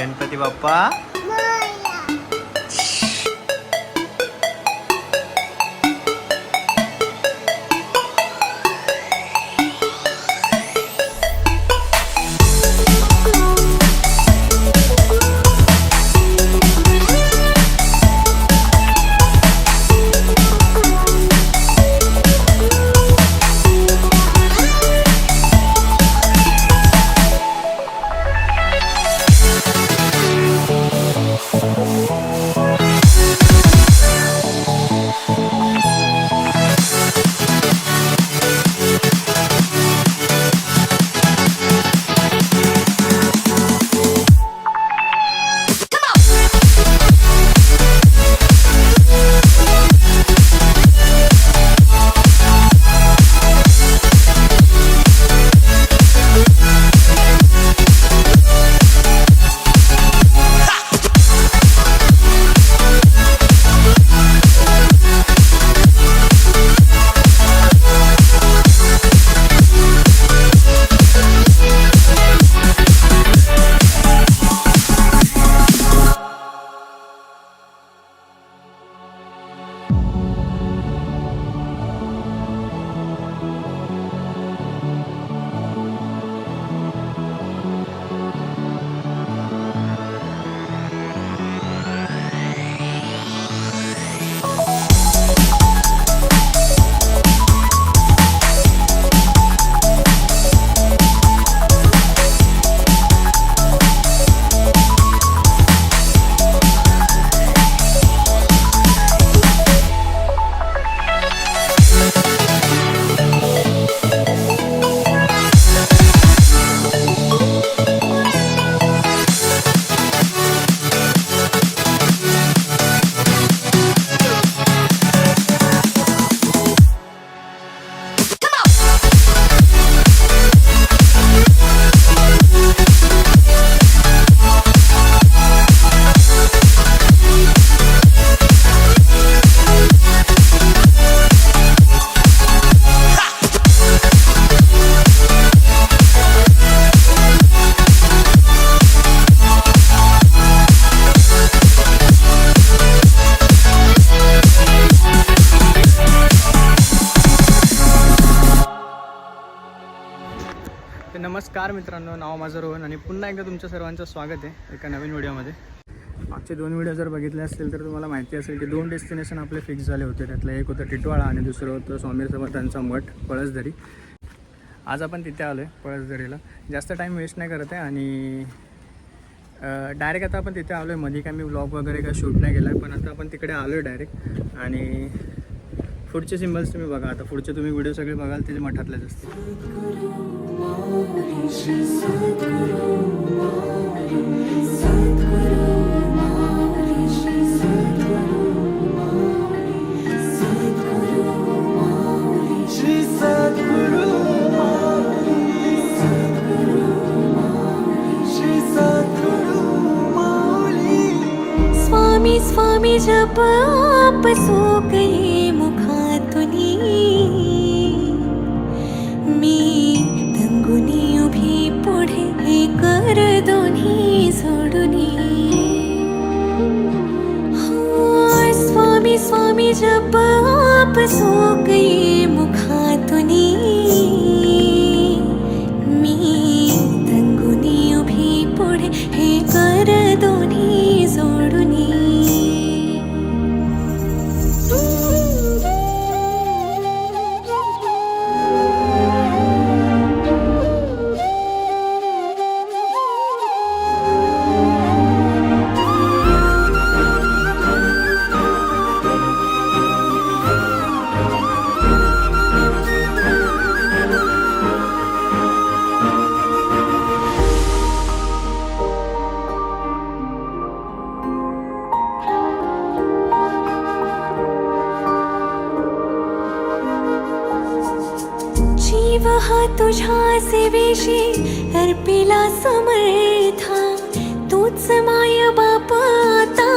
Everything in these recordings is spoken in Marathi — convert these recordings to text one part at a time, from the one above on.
गणपती बाप्पा नमस्कार मित्रांनो, नाव माझं रोहन आणि पुन्हा एकदा तुमच्या सर्वांचं स्वागत आहे एका नवीन व्हिडिओमध्ये. मागचे 2 व्हिडिओ जर बघितले असतील तर तुम्हाला माहिती असेल की 2 डेस्टिनेशन आपले फिक्स झाले होते. त्यातलं एक होतं टिटवाळा आणि दुसरं होतं स्वामी समर्थांचा मठ पळसदरी. आज आपण तिथे आलो आहे पळसदरीला. जास्त टाईम वेस्ट नाही करत आहे आणि डायरेक्ट आता आपण तिथे आलो आहे. मध्ये काय मी व्लॉग वगैरे काय शूट नाही केला आहे, पण आता आपण तिकडे आलो आहे डायरेक्ट. आणि पुढचे सिम्बल्स तुम्ही बघा. आता पुढचे तुम्ही व्हिडिओ सगळे बघाल ते मठातलेच असतील. स्वामी स्वामी जप आप सो गए मुखातुनी, मी तंगुनी उभी पुढे कर दोन्ही सोडुनी. स्वामी स्वामी जप आप सो गए मुखातुनी, मी तंगुनी उभी पुढे कर दोन्ही सोडुनी. जीव हा तुझ्या सेवेशी अर्पिला समर्था, तूच माय बाप आता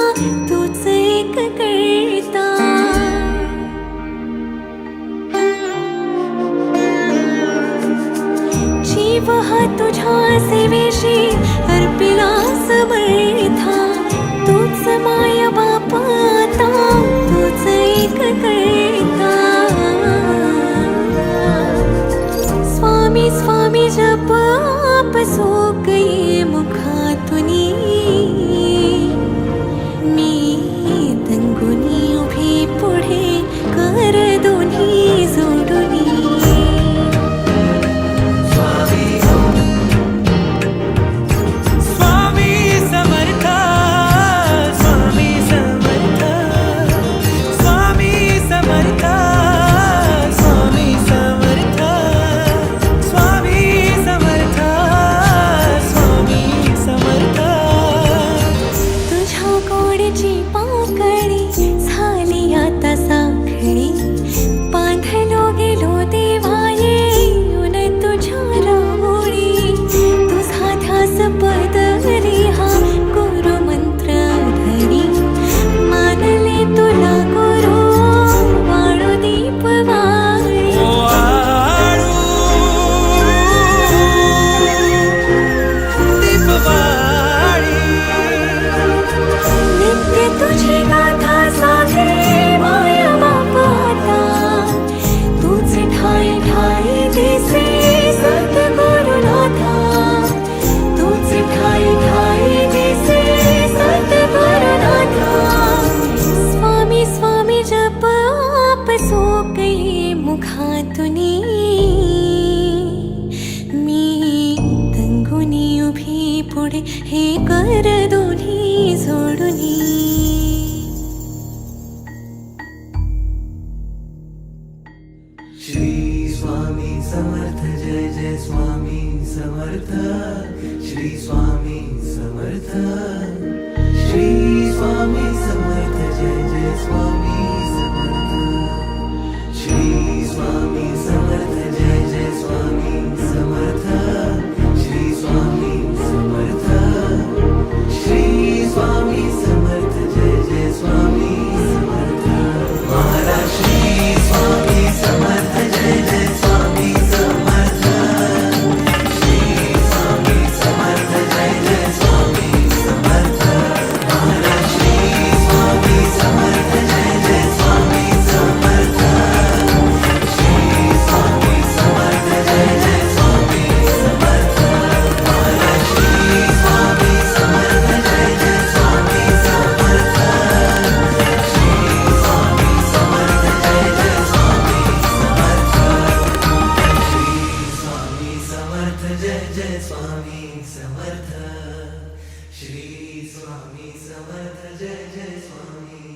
तूच एक करता. जीव हा तुझ्या सेवेशी अर्पिला समर्था, पुढे हे कर दोन्ही जोडुनी. श्री स्वामी समर्थ जय जय स्वामी समर्थ. श्री स्वामी समर्थ. श्री स्वामी समर्थ जय जय स्वामी समर्थ. श्री स्वामी समर्थ जय जय स्वामी समर्थ. श्री स्वामी समर्थ. श्री स्वामी समर्थ जय जय स्वामी समर्थ. महाराज श्री स्वामी समर्थ जय जय स्वामी समर्थ. श्री स्वामी समर्थ जय जय स्वामी समर्थ. महाराज श्री स्वामी समर्थ जय जय स्वामी समर्थ. श्री स्वामी समर्थ जय जय स्वामी समर्थ. महाराज श्री स्वामी समर्थ जय जय स्वामी समर्थ. श्री स्वामी समर्थ जय जय स्वामी समर्थ. श्री स्वामी समर्थ जय जय स्वामी समर्थ. श्री स्वामी समर्थ जय जय स्वामी